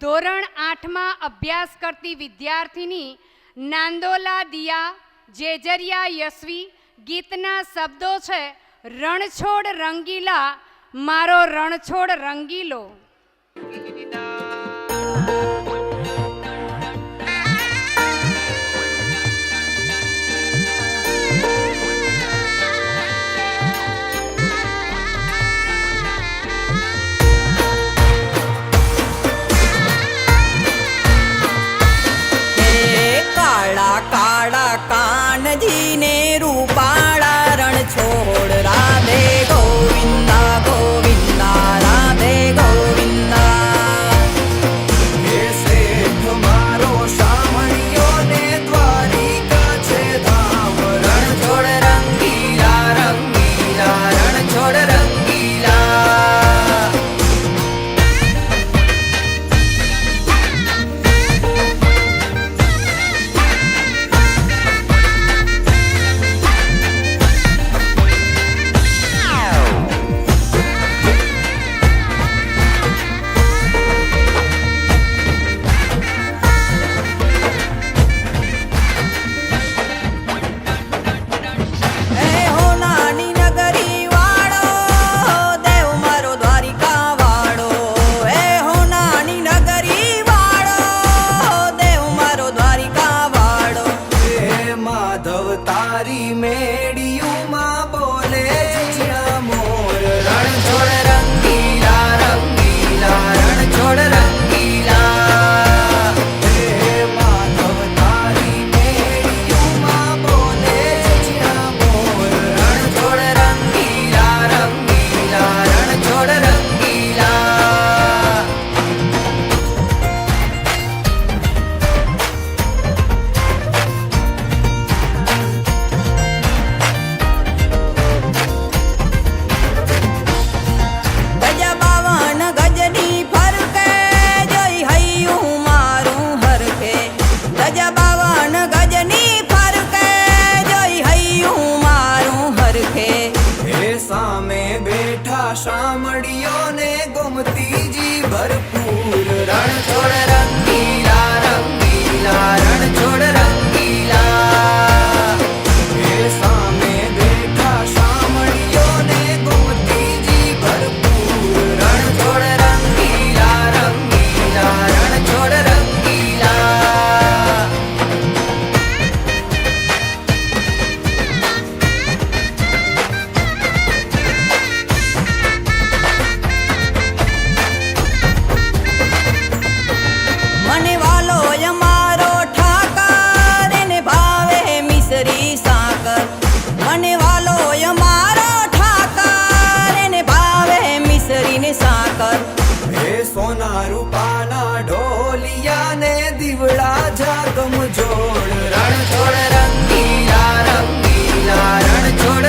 ધોરણ 8માં અભ્યાસ કરતી વિદ્યાર્થીની નાંદોલા દિયા જેજરિયા યશવી ગીતના શબ્દો છે, રણછોડ રંગીલા મારો રણછોડ રંગીલો. શામળિયો ને ગોમતી જી ભરપૂર રણછોડ રંગીલા રંગીલા રણછોડ રંગીલા. એ સામે બેઠા શામળિયો ને ગોમતી જી ભરપૂર રણછોડ રંગીલા રંગીલા રણછોડ રંગીલા. સોના રૂપાના ઢોલિયા ને દીવડા જાગમ જોડ રણછોડ રંગીલા રંગીલા રણછોડ